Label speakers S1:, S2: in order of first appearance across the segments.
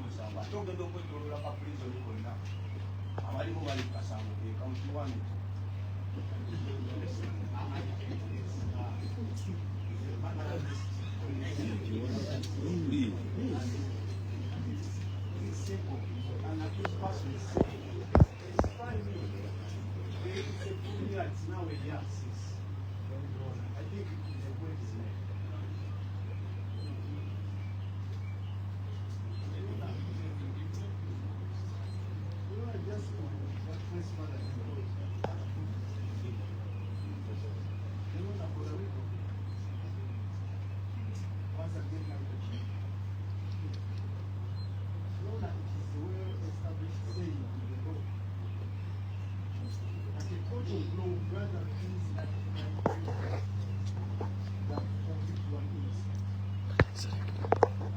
S1: musango ate ogenda okwetoloola ka prizoni konna abalimu bali kukasango kekamukiwane simple. And accused person is saying, it's 5 million. It's a 2 years, it's now a year 6. I think the point is made. You know, I just want what first father is doing. You know, na Puerto Rico. Once again, I'm the chief. That it is a well-established saying in the law that a court of law rather thinks that conflict one is.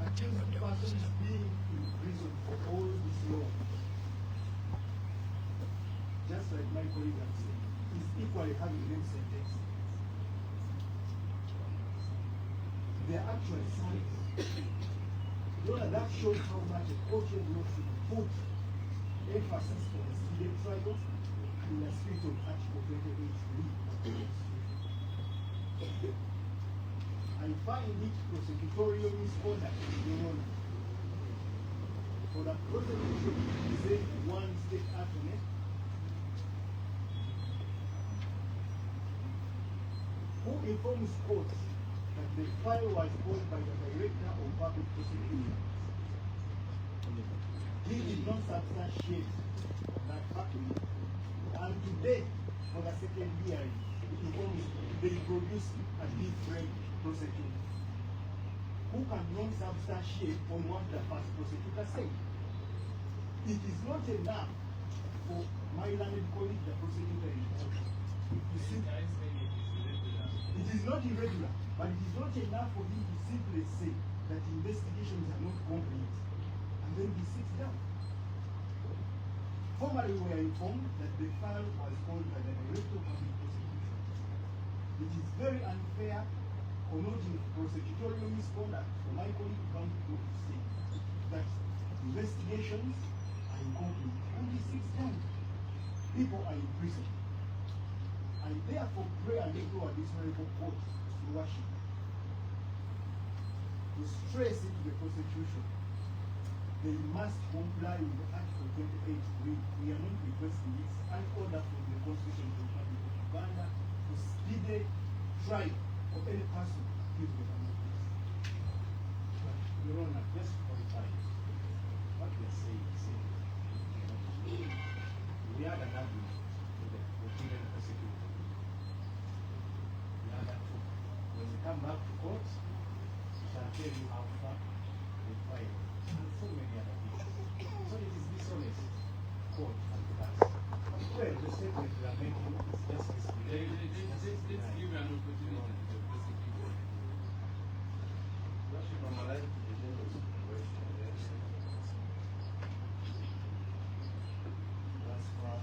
S1: Accused persons being in prison for all this long, just like my colleague has said, is equally having them sentenced. They are actually signed. That shows how much a court of law should put emphasis on the speedy trial in the spirit of Article 28(3). I find it prosecutorial misconduct, Your Honor, for the prosecution to present one state attorney who informs court that the file was owned by the Director of Public Prosecution. He did not substantiate that happening, and today, for the second hearing, they produced a different prosecutor who can not substantiate on what the first prosecutor said. It is not enough for my learned colleague, the prosecutor in court. You see, it is not irregular, but it is not enough for him to simply say that investigations are not complete, and then he sits down. Formerly, we are informed that the file was called by the Director of Public Prosecution. It is very unfair, connoting prosecutorial misconduct for my colleague to say that investigations are incomplete, and he sits down. People are in prison. I therefore pray and implore this honorable court to worship, to stress it to the prosecution. They must comply with Article 28(3). We are not requesting this, an order from the Constitution of the Republic of Uganda to speedy trial of any person accused of an offense. But, Your Honor, just to qualify what we are saying is we had an argument with the Nigerian prosecutor. We had that too. When we come back to court, we shall tell you how far they tried. And so many other things. So it is dishonest, court and class. Well, the statement we are making is just misleading.
S2: Let's give an opportunity to the prosecutor.
S3: Worship, I'm alive to the end of the question. That's far.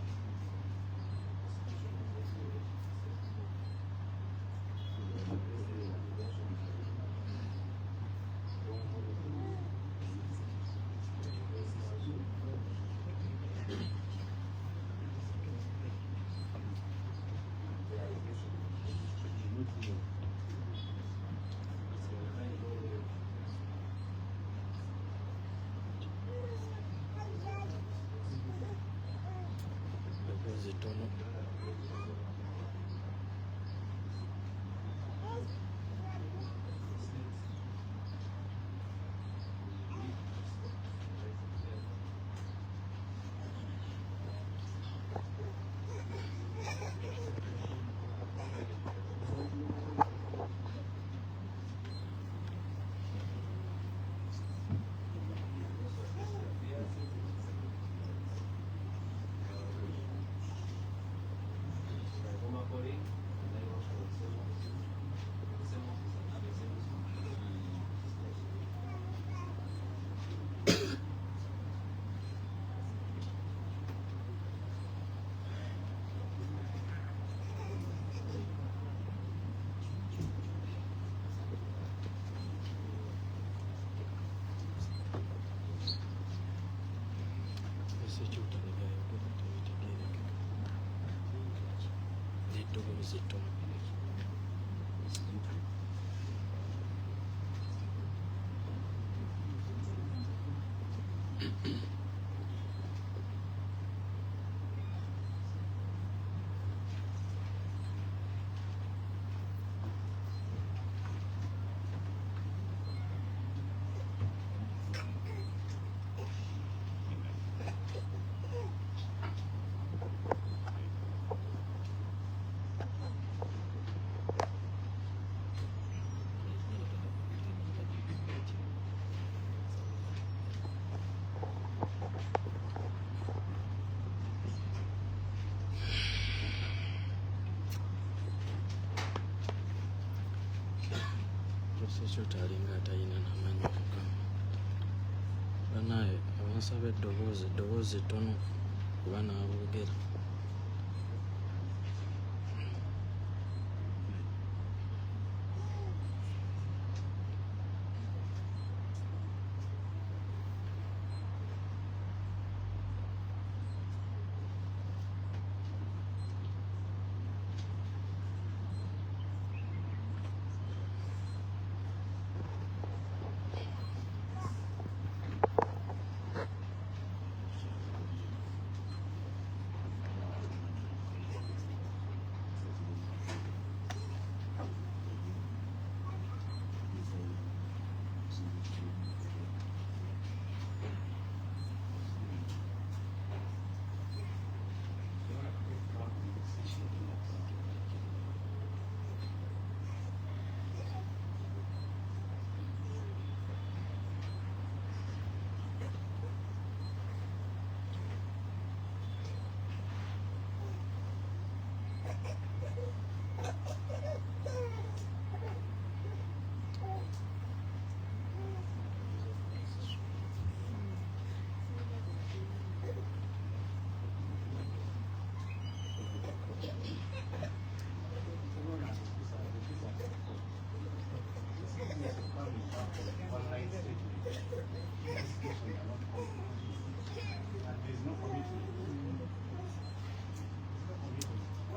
S4: eddoboozi ettono. Ekyoto alinga atalina n'amanyi Mukama. Banaye abansaba eddoboozi ttono kuba n'aboogera.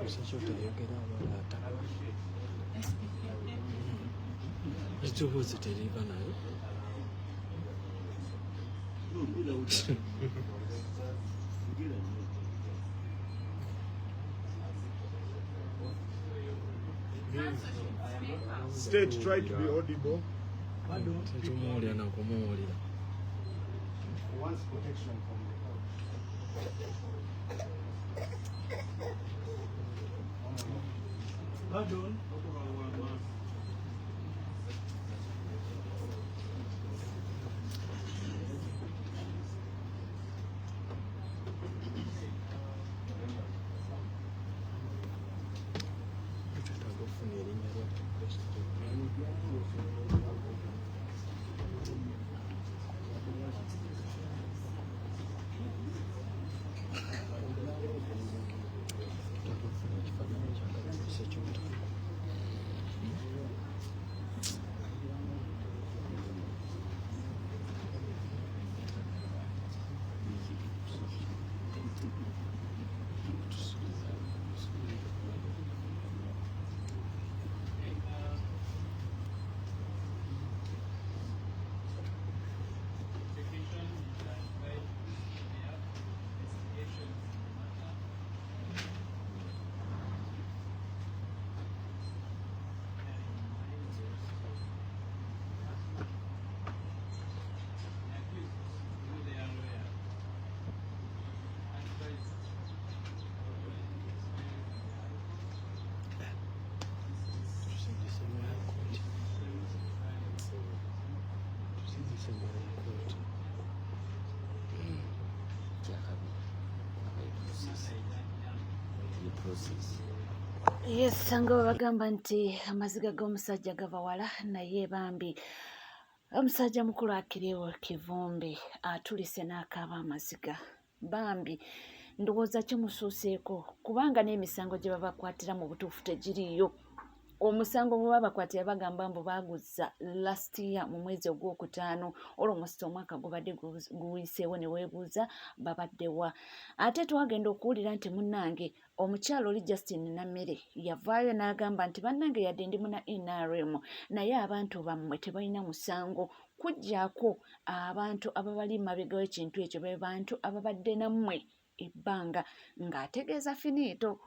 S4: Ekyoto ayogera abalaata. Eddoboozi teriiba nayo.
S1: State try to be audible.
S4: Tetumuwulira na kumuwulira.
S1: Wants protection from the court. Pardon?
S4: Twetaaga okufuna erinnya lya Kristo.
S5: Yes, nga bagamba nti amaziga g'omusajja gava wala naye Bambi. Omusajja mukulu ACHILEO Kivumbi Atulise Nakaba amaziga. Bambi ndowooza kimusuuseeko kubanga n'emisango gye babakwatira mu butuufu tegiriiyo. omusango bwe babakwata yabagamba mbu baaguzza last year mu mwezi ogwokutaano almost omwaka gubadde guwiseewo ne weebuuza babaddewa. Ate twagenda okuwulira nti munnange omukyalo oli Justin Nammere yavaayo n'agamba nti bannange yadde ndi muna NRM naye abantu bammwe tebalina musango kujjaako abantu ababali mabega w'ekintu ekyo be bantu ababadde nammwe ebbanga ng'ategeeza finito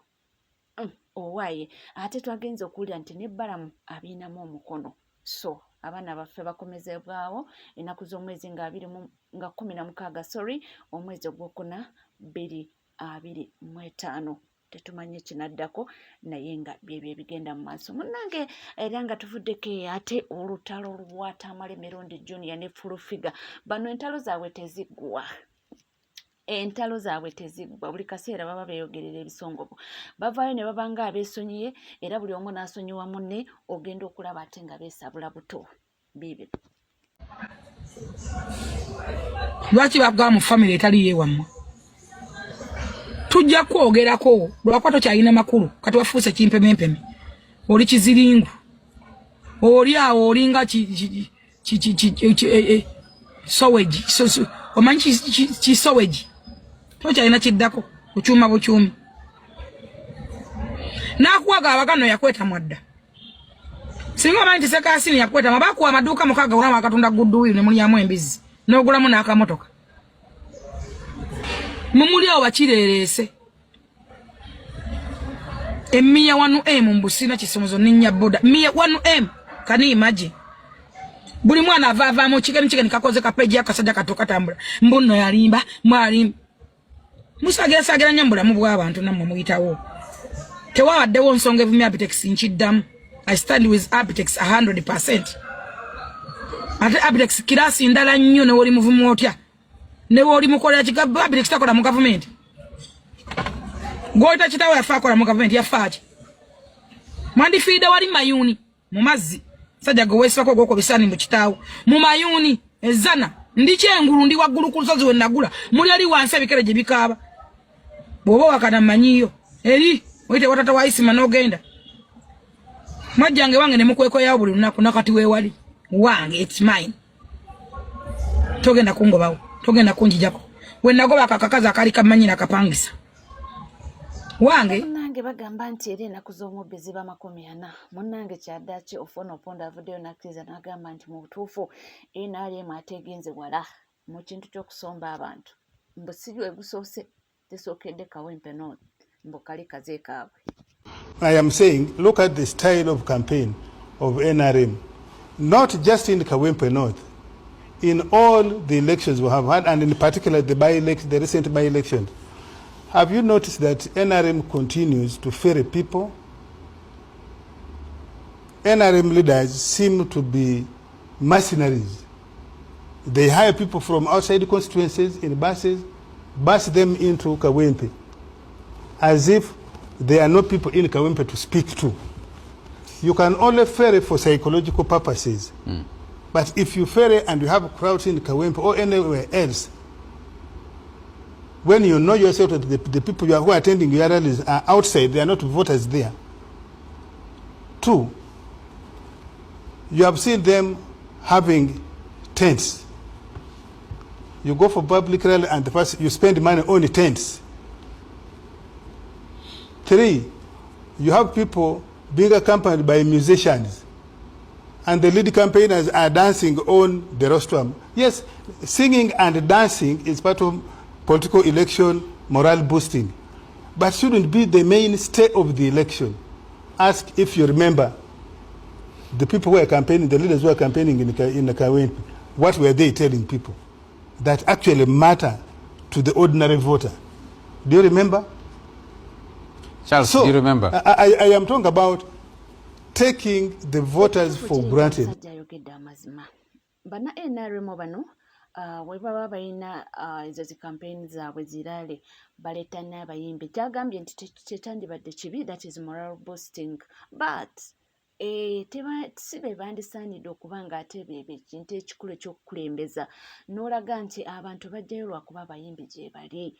S5: owaaye. Ate twagenza okuwulira nti n'ebbalamu abiinamu omukono. So abaana baffe bakomezebwawo ennaku z'omwezi nga 16 omwezi ogwokuna 2025. Tetumanyi kinaddako naye nga byebyo ebigenda mu maaso. Munnange era nga tuvuddeko ate olutalo lwatamale Mirundi Junior ne Fulufiga bano entalo zaabwe teziggwa. Entalo zaabwe teziggwa, buli kaseera baba beeyogerera ebisongovu. Bavaayo ne babanga abeesonyiye era buli omu n'asonyiwa munne ogenda okulaba ate nga beesabula buto. Biibyo.
S6: Lwaki bagwa mu family etali yewammwe? Tujja kwogerako lwakwa tokyalina makulu kati wafuuse kimpemempeme. Oli kiziringu. Oli awo olinga soweji. Omanyi kisoweji. Tokyalina kiddako kukyuma bukyumi. Nakuwaga abagano yakweta mwadda. Singa omanyi Sekasini yakweta mabakuwa amaduuka mukaga ulama akatunda guduwili ne mulyamu embizi. N'ogulamu n'akamotoka. Mumuli awo bakireerese. Emmiya 1M mbusina kisomozo ninnya boda. Emmiya 1M kani imagine. Buli mwana avaavaamu kigeni kakoze kapeji akasajja katoka tambula. Mbuno yalimba mwalimba. Musagera nyambula mu bw'abantu nammwe muyitawo. Tewawaddewo nsonga evumya Abitex nkiddamu. I stand with Abitex 100%. Ate Abitex kirasi ndala nnyo ne woli muvumu otya. Ne woli mukolera kigaba Abitex takola mu government. Goita kitawe yafa akola mu government yafaaki. Mwandifiida wali mayuni mu mazzi. Sajja gowesako goko bisani mu kitaawo. Mu mayuni ezana ndi kyengulu ndi waggulu ku lusozi we nagula. Muli ali wansi ebikere gye bikaaba. Bwoba wakana manyiyo. Eri wite watata wa Isima n'ogenda. Mwajjange wange ne mukweko yawo buli lunaku nakati weewali. Wange it's mine. Togenda kungobawo. Togenda kunjijako. We nagoba akakakazi akali kamanyina akapangisa. Wange
S5: munnange bagamba nti era ennaku z'omubbi ziba 40. Munnange kyaddaaki ofuna oponda avuddeyo nakkiriza n'agamba nti mu butuufu NRM ate egenze wala mu kintu ky'okusomba abantu. Mbu si gwe gusoose tesookedde Kawempe North mbu kali kaze kaabwe.
S7: I am saying, look at the style of campaign of NRM, not just in Kawempe North, in all the elections we have had, and in particular the recent by-elections. Have you noticed that NRM continues to ferry people? NRM leaders seem to be mercenaries. They hire people from outside constituencies in buses, bus them into Kawempe, as if there are no people in Kawempe to speak to. You can only ferry for psychological purposes. But if you ferry and you have crowds in Kawempe or anywhere else, when you know yourself that the people who are attending your rallies are outside, they are not voters there. 2, you have seen them having tents. You go for public rally and you spend money on the tents. 3, you have people being accompanied by musicians, and the lead campaigners are dancing on the rostrum. Yes, singing and dancing is part of political election morale boosting, but shouldn't be the mainstay of the election. Ask if you remember the people who are campaigning, the leaders who are campaigning in the Kawempe, what were they telling people that actually matter to the ordinary voter? Do you remember?
S8: Charles,
S7: so,
S8: do you remember?
S7: I am talking about taking the voters for granted.
S5: Bana NRM bano we baba balina ezo zi campaign zaabwe zirale baleta n'abayimbi kyagambye nti kyetandibadde kibi, that is moral boosting, but sibe bandisaanidde okuba nga ate bebe ekintu ekikulu ekyokukulembeza n'olaga nti abantu bajjayo lwakuba abayimbi gye bali,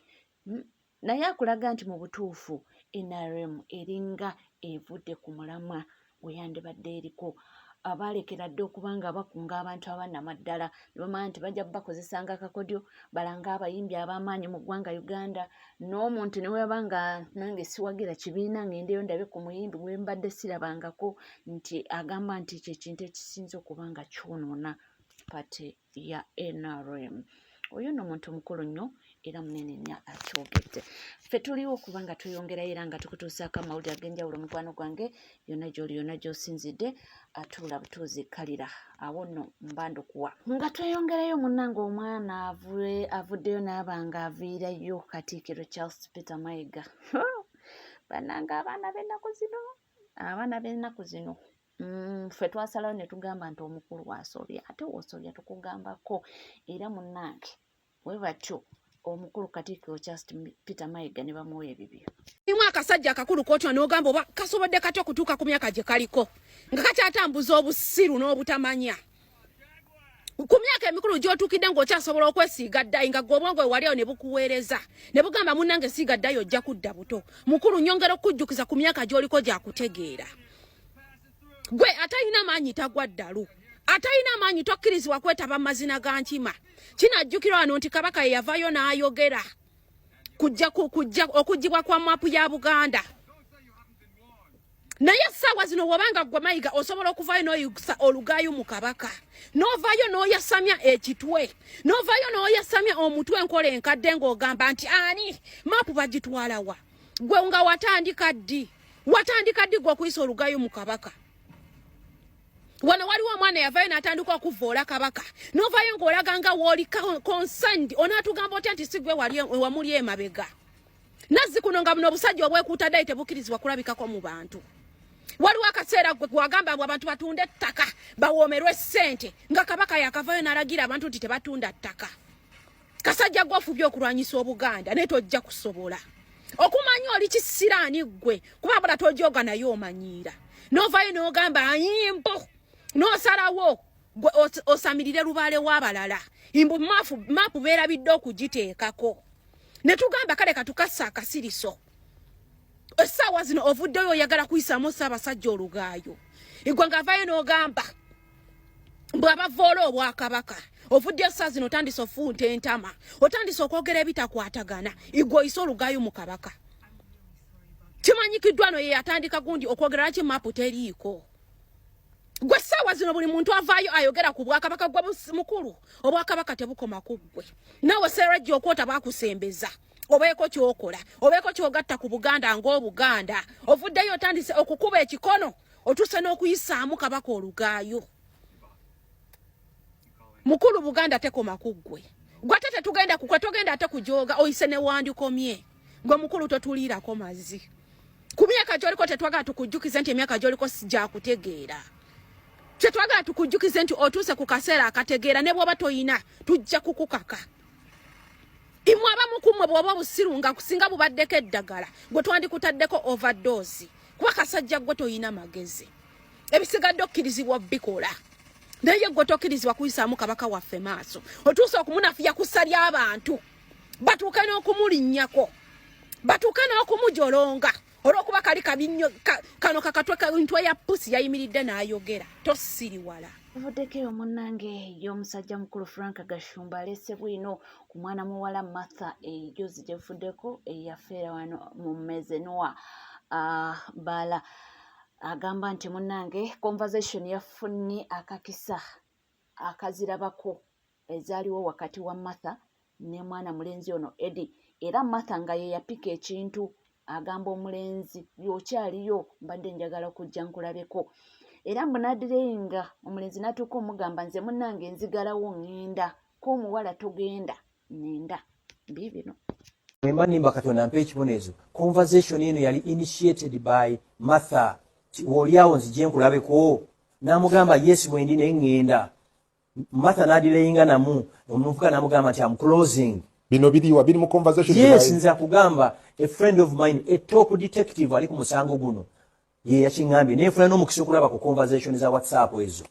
S5: naye akulaga nti mu butuufu NRM eringa evudde ku mulamwa weyandibadde eriko abalekera dde okuba nga bakunga abantu abannamaddala ne bamanya nti bajja bakozesanga akakodyo balanga abayimbi ab'amaanyi mu ggwanga Uganda n'omuntu ne weba nga nange siwagira kibiina ngendeyo ndabe ku muyimbi gwe mbadde sirabangako nti agamba nti ekyo ekintu ekisinze okuba nga kyonoona pate ya NRM. Oyo nno muntu mukulu nnyo era munene nnyo akyogedde. Ffe tuliwo okuba nga tweyongerayo era nga tukutuusaako amawulire ag'enjawulo mukwano gwange yonna gy'oli yonna gy'osinzidde atuula butuuzi kalira awo nno mbandukuwa nga tweyongerayo munnange omwana avuddeyo n'aba nga aviirayo Katikkiro Charles Peter Mayiga. Bannange abaana b'ennaku zino ffe twasalawo ne tugamba nti omukulu wasobya ate wosobya tukugambako era munnange we batyo omukulu Katikkiro Charles Peter Mayiga ne bamuwa ebibyo.
S9: Imwe akasajja akakulu kotyo n'ogamba oba kasobodde kati okutuuka ku myaka gye kaliko nga kakyatambuza obusiru n'obutamanya. Ku myaka emikulu gy'otuukidde ng'okyasobola okwesiiga ddayi nga gwe obwongo wali awo ne bukuweereza ne bugamba munnange siiga ddayi ojja kudda buto. Mukulu nyongera okujjukiza ku myaka gy'oliko gyakutegeera. Gwe atalina maanyi tagwa ddalu. Atalina maanyi tokkirizibwa kwetaba mazina ga nkima. Kinajjukirwa wano nti Kabaka ye yavaayo n'ayogera kujja okugibwa kwa mapu ya Buganda. Naye essaawa zino wabanga gwe Mayiga osobola okuvaayo n'oyusa olugaayo mu Kabaka. N'ovaayo n'oyasamya ekitwe. N'ovaayo n'oyasamya omutwe enkola enkadde ng'ogamba nti ani mapu bagitwala wa. Gwe nga watandika ddi gwe okuyisa olugaayo mu Kabaka. Wano waliwo omwana yavaayo n'atandika okuvoola Kabaka. N'ovaayo ng'olaga nga w'oli concerned onaatugamba otya nti si gwe wamuli emabega. Nazzi kuno nga buno obusajja obwekuuta ddayi tebukkirizibwa kulabikako mu bantu. Waliwo akaseera gwe wagamba mbu abantu batunde ettaka bawoomerwe ssente nga Kabaka yakavaayo n'alagira abantu nti tebatunda ttaka. Kasajja gw'ofubye okulwanyisa Obuganda naye tojja kusobola. Okumanya oli kisiraani ggwe kuba bula tojooga naye omanyiira. N'ovaayo n'ogamba ayimbo n'osalawo osamirire lubaale w'abalala. Imbu maapu beerabidde okugiteekako. Ne tugamba kale katukassa akasiriso. Essaawa zino ovuddeyo oyagala kuyisaamu Ssaabasajja olugaayo. Igwe ng'avaayo n'ogamba bw'abavoola Obwakabaka. Ovuddeyo essaawa zino otandise ofunta entama. Otandise okwogera ebitakwatagana. Igwe oyise olugaayo mu Kabaka. Kimanyikiddwa no ye yatandika gundi okwogera laki mapu teriiko. Gwe essaawa zino buli muntu avaayo ayogera ku Bwakabaka gwa mukulu. Obwakabaka tebukoma ku ggwe. Naawe Sserajja okwota baakusembeza. Obeeko kyokola. Obeeko kyogatta ku Buganda ng'Obuganda. Ovuddeyo otandise okukuba ekikono. Otuuse n'okuyisaamu Kabaka olugaayo. Mukulu Buganda tekoma ku ggwe. Gwe ate tetugenda kukwe togenda ate kujooga oyise ne wandikomye. Gwe mukulu totuliirako mazzi. Ku myaka gy'oliko tetwagala tukujjukize nti emyaka gy'oliko sijja kutegeera. Tetwagala tukujjukize nti otuuse ku kaseera akategeera ne bw'oba toyina tujja kukukaka. Imwe abamu ku mmwe bw'oba obusiru nga kusinga bubaddeko eddagala gwe twandikutaddeko overdose. Kuba kasajja gwe toyina magezi. Ebisigadde okkirizibwa bikola. Naye gwe tokkirizibwa kuyisaamu Kabaka waffe maaso. Otuuse okumunafuya kussa ly'abantu. Batuuka n'okumulinnyako. Batuuka n'okumujolonga. Olw'okuba kali kabinnyo kano kakatwe ntwe ya pusi yayimiridde n'ayogera. Tosiriwala.
S5: Avuddekeyo munnange y'omusajja mukulu Frank Gashumba alese bwino ku mwana muwala Martha ejozi gyefuddeko eyafeera wano mu Mezenwa Bala. Agamba nti munnange conversation yafunye akakisa akazirabako ezaaliwo wakati wa Martha ne mwana mulenzi ono Eddie. Era Martha nga ye yapika ekintu agamba omulenzi y'okyaliyo mbadde njagala okujja nkulabeko. Era mbunadirenga omulenzi natuuka omugamba nze munnange nzigalawo ngenda ko omuwala togenda nenda bibino.
S10: Mwemba nimba Katonda mpe ekibonezo. Conversation eno yali initiated by Martha. Oliawo nzije nkulabeko. Namugamba yes mwendi nengenda. Martha nadireyinga namu omuvuka namugamba nti I'm closing.
S11: Bino biriwa biri mu conversation.
S10: Yes nza kugamba a friend of mine a top detective ali ku musango guno. Ye yakingambye nefuna n'omukisa okulaba ku conversation za WhatsApp ezo.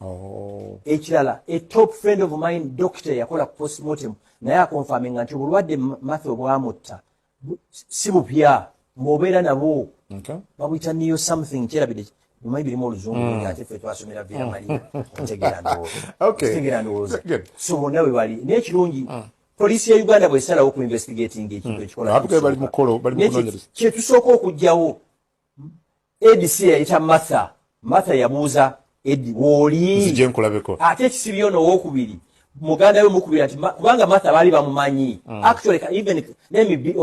S10: Ekirala a top friend of mine doctor yakola ku postmortem naye akonfaminga nti obulwadde Martha obwamutta si bupya mbobeera nabo. Babuyita niyo something kirabide nyuma ibirimu oluzungu ate ffe twasomera Villa Maria otegera ndowooza
S11: Okay.
S10: otegera ndowooza
S11: Good.
S10: so bonna bwe bali n'ekirungi polisi ya Uganda bw'esalawo ku investigating ekintu ekikola
S11: Abatuke bali mukolo bali mukunoonyereza.
S10: kye tusooka okugyawo ADC yayita Martha yabuuza Eddie wooli
S11: Nzije nkulabeko.
S10: ate ekisibyo ono owookubiri muganda we mukubiri ati kubanga Martha baali bamumanyi actually even let me be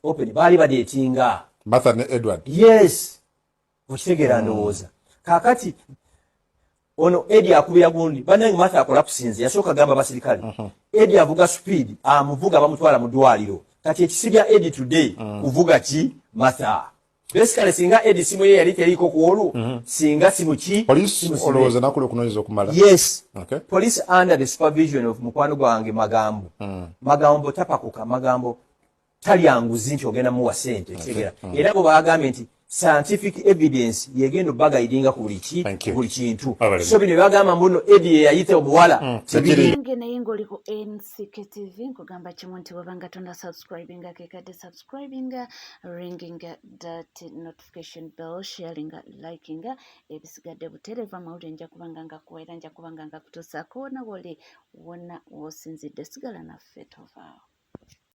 S10: open baali badeetinga
S11: Martha ne Edward.
S10: yes okitegeera ndowooza kaakati ono Eddie akubira gundi bannange Martha akola kusinze yasooka gamba basirikale Eddie avuga speed amuvuga bamutwala mu ddwaliro kati ekisibya Eddie today kuvuga ki Martha basically singa Eddie simu ye yali teriko kuolu singa simu ki
S11: Police olowooza nakule okunoonyeza okumala.
S10: yes
S11: Okay.
S10: police under the supervision of mukwano gwange magambo tapakuka magambo talyanguzi nti ogenda muwa sente kitegeera era bo bagambye nti scientific evidence yegenda bagayidinga ku buli kintu so bino bagamba mbuno Eddie yayita obuwala
S5: nge naye ng'oli ku NCK TV nkugamba kimu nti wabanga tonda subscribinga kekadde subscribinga ringinga that notification bell sharinga likinga ebisigadde butereeva amawulire nja kubanga ngakuwaira nja kubanga ngakutuusaako wona woli wonna wosinzidde sigala naffe tovaawo